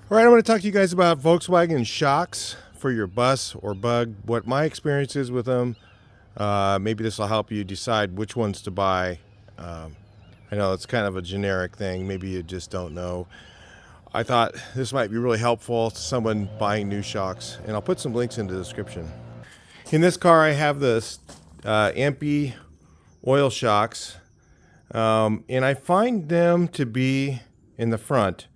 All right, I want to talk to you guys about Volkswagen shocks for your bus or bug, what my experience is with them. Maybe this will help you decide which ones to buy. I know it's kind of a generic thing. Maybe you just don't know. I thought this might be really helpful to someone buying new shocks, and I'll put some links in the description. In this car, I have this Empi oil shocks, and I find them to be in the front.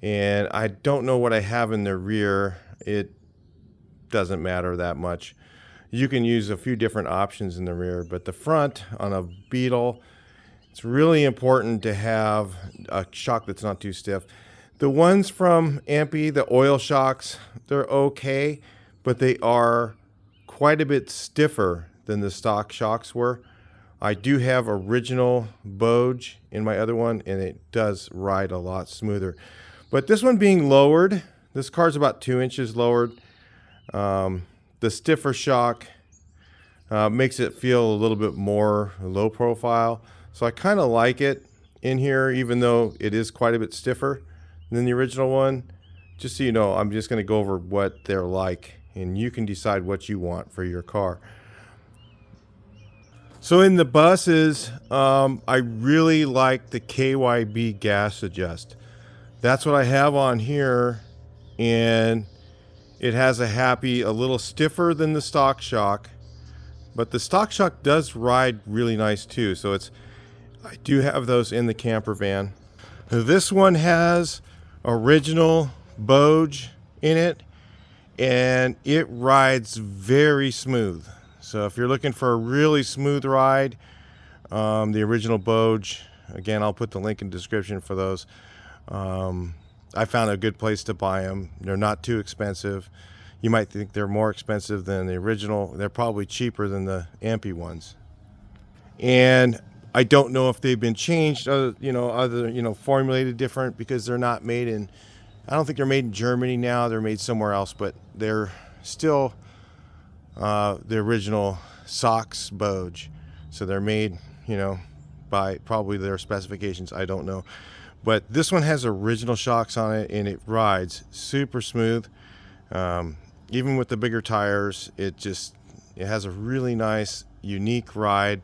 And I don't know what I have in the rear. It doesn't matter that much. You can use a few different options in the rear, but the front on a Beetle, it's really important to have a shock that's not too stiff. The ones from Empi, the oil shocks, they're okay, but they are quite a bit stiffer than the stock shocks were. I do have original Boge in my other one, and it does ride a lot smoother. But this one being lowered, this car's about 2 inches lowered. The stiffer shock makes it feel a little bit more low profile. So I kind of like it in here, even though it is quite a bit stiffer than the original one. Just so you know, I'm just going to go over what they're like, and you can decide what you want for your car. So in the buses, I really like the KYB gas adjust. That's what I have on here, and it has a little stiffer than the stock shock, but the stock shock does ride really nice too. So I do have those in the camper van. This one has original Boge in it, and it rides very smooth. So if you're looking for a really smooth ride, the original Boge, again, I'll put the link in the description for those. I found a good place to buy them. They're not too expensive. You might think they're more expensive than the original. They're probably cheaper than the Empi ones. And I don't know if they've been changed, formulated different, because they're not made in, I don't think they're made in Germany now. They're made somewhere else, but they're still the original Sox Boge. So they're made, by probably their specifications. I don't know. But this one has original shocks on it, and it rides super smooth. Even with the bigger tires, it has a really nice, unique ride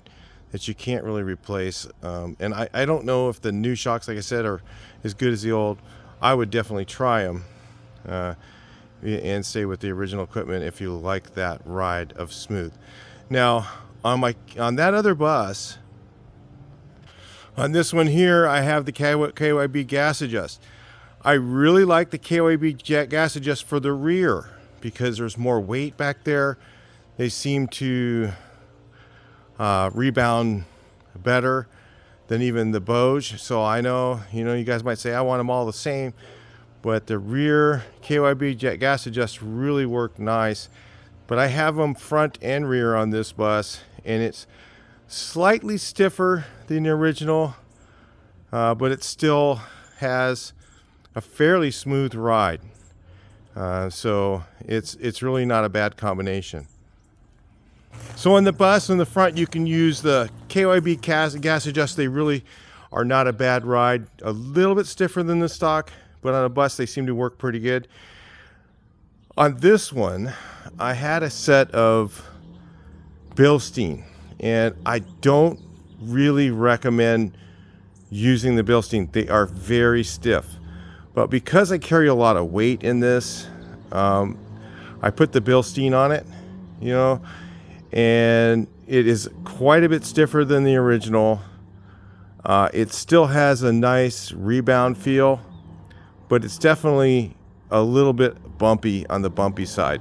that you can't really replace. And I don't know if the new shocks, like I said, are as good as the old. I would definitely try them and stay with the original equipment if you like that ride of smooth. Now, on that other bus, on this one here, I have the KYB gas adjust. I really like the KYB gas adjust for the rear because there's more weight back there. They seem to rebound better than even the Boge. So I know, you guys might say, I want them all the same, but the rear KYB gas adjust really work nice. But I have them front and rear on this bus, and it's slightly stiffer than the original, but it still has a fairly smooth ride. So it's really not a bad combination. So on the bus in the front, you can use the KYB gas adjust. They really are not a bad ride. A little bit stiffer than the stock, but on a bus they seem to work pretty good. On this one, I had a set of Bilstein, and I don't really recommend using the Bilstein. They are very stiff. But because I carry a lot of weight in this, I put the Bilstein on it, and it is quite a bit stiffer than the original. It still has a nice rebound feel, but it's definitely a little bit bumpy on the bumpy side.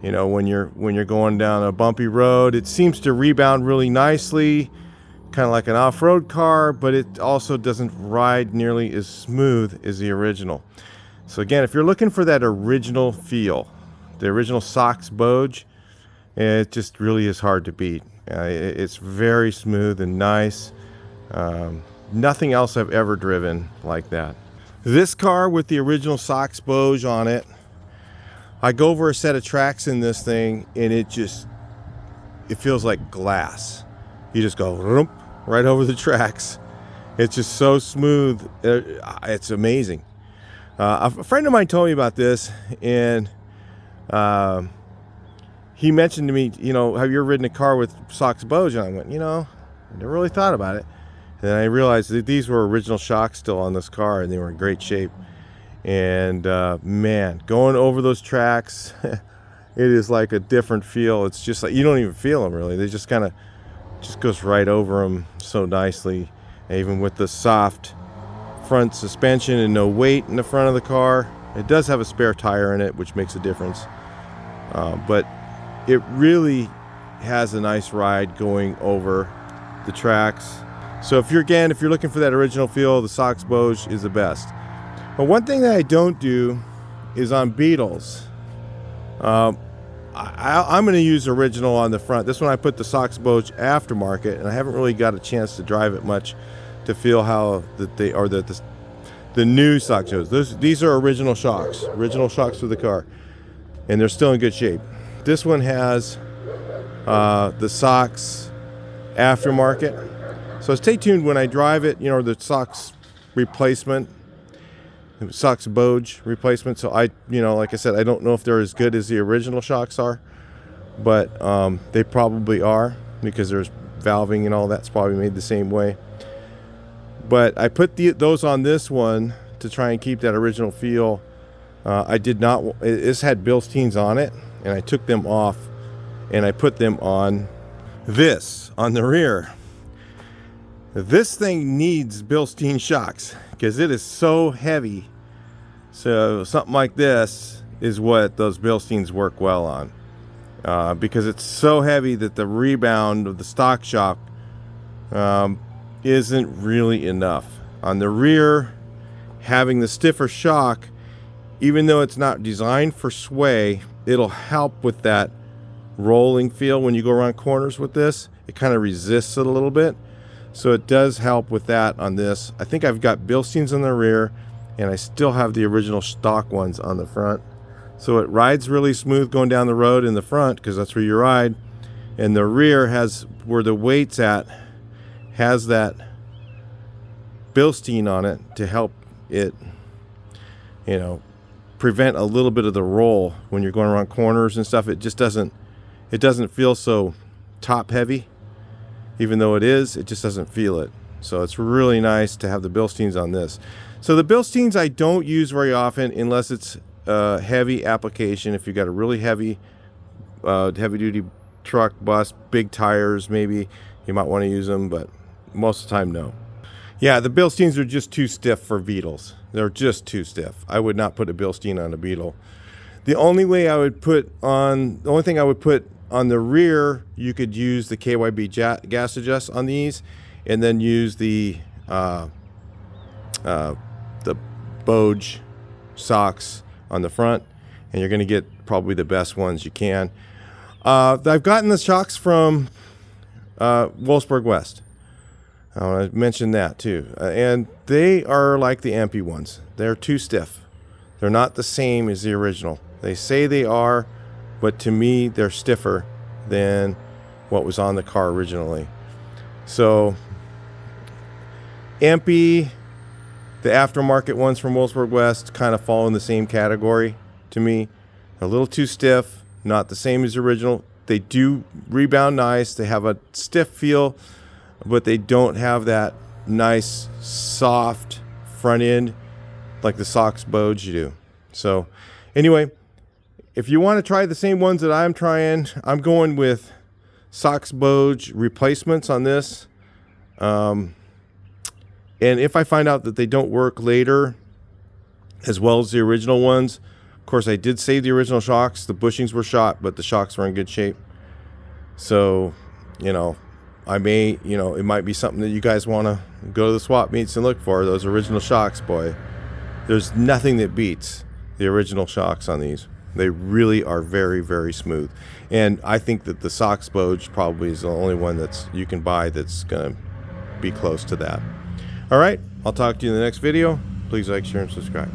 When you're going down a bumpy road, it seems to rebound really nicely, kind of like an off-road car, but it also doesn't ride nearly as smooth as the original. So again, if you're looking for that original feel, the original Sox Boge, it just really is hard to beat. It's very smooth and nice. Nothing else I've ever driven like that. This car with the original Sox Boge on it, I go over a set of tracks in this thing, and it feels like glass. You just go right over the tracks. It's just so smooth. It's amazing. A friend of mine told me about this, and he mentioned to me, you know, have you ever ridden a car with Sox Boge? And I went, you know, I never really thought about it. And then I realized that these were original shocks still on this car, and they were in great shape. And man, going over those tracks, it is like a different feel. It's just like you don't even feel them really. They just kind of just goes right over them so nicely. And even with the soft front suspension and no weight in the front of the car, it does have a spare tire in it, which makes a difference. But it really has a nice ride going over the tracks. So if you're looking for that original feel, the Sox Boge is the best. But one thing that I don't do is on Beetles. I'm going to use original on the front. This one I put the Sox Boge aftermarket, and I haven't really got a chance to drive it much to feel how that they are the new Sox Boge. These are original shocks for the car, and they're still in good shape. This one has the Sox aftermarket. So stay tuned when I drive it. You know, the Sox replacement. Sox Boge replacement. So like I said, I don't know if they're as good as the original shocks are, but they probably are, because there's valving and all that's probably made the same way. But I put those on this one to try and keep that original feel. I did not. This had Bilsteins on it, and I took them off, and I put them on this on the rear. This thing needs Bilstein shocks because it is so heavy. So something like this is what those Bilsteins work well on, because it's so heavy that the rebound of the stock shock isn't really enough. On the rear, having the stiffer shock, even though it's not designed for sway, it'll help with that rolling feel when you go around corners with this. It kind of resists it a little bit. So it does help with that on this. I think I've got Bilsteins on the rear, and I still have the original stock ones on the front. So it rides really smooth going down the road in the front, because that's where you ride. And the rear has, where the weight's at, has that Bilstein on it to help it, prevent a little bit of the roll when you're going around corners and stuff. It just doesn't feel so top heavy. Even though it just doesn't feel it. So it's really nice to have the Bilsteins on this. So the Bilsteins I don't use very often unless it's a heavy application. If you've got a really heavy duty truck, bus, big tires, maybe you might want to use them, but most of the time, no. Yeah, the Bilsteins are just too stiff for Beetles. They're just too stiff. I would not put a Bilstein on a Beetle. The only thing I would put on the rear, you could use the KYB gas adjust on these, and then use the Boge socks on the front, and you're going to get probably the best ones you can. I've gotten the shocks from Wolfsburg West. I want to mention that too, and they are like the Empi ones. They're too stiff. They're not the same as the original. They say they are, but to me, they're stiffer than what was on the car originally. So, Empi, the aftermarket ones from Wolfsburg West, kind of fall in the same category to me. A little too stiff, not the same as the original. They do rebound nice. They have a stiff feel, but they don't have that nice, soft front end like the Sox Boge do. So, anyway, if you want to try the same ones that I'm trying, I'm going with Sox Boge replacements on this. And if I find out that they don't work later as well as the original ones, of course, I did save the original shocks. The bushings were shot, but the shocks were in good shape. So, I may, it might be something that you guys want to go to the swap meets and look for, those original shocks, boy. There's nothing that beats the original shocks on these. They really are very, very smooth. And I think that the Sox Boge probably is the only one that's you can buy that's going to be close to that. All right, I'll talk to you in the next video. Please like, share, and subscribe.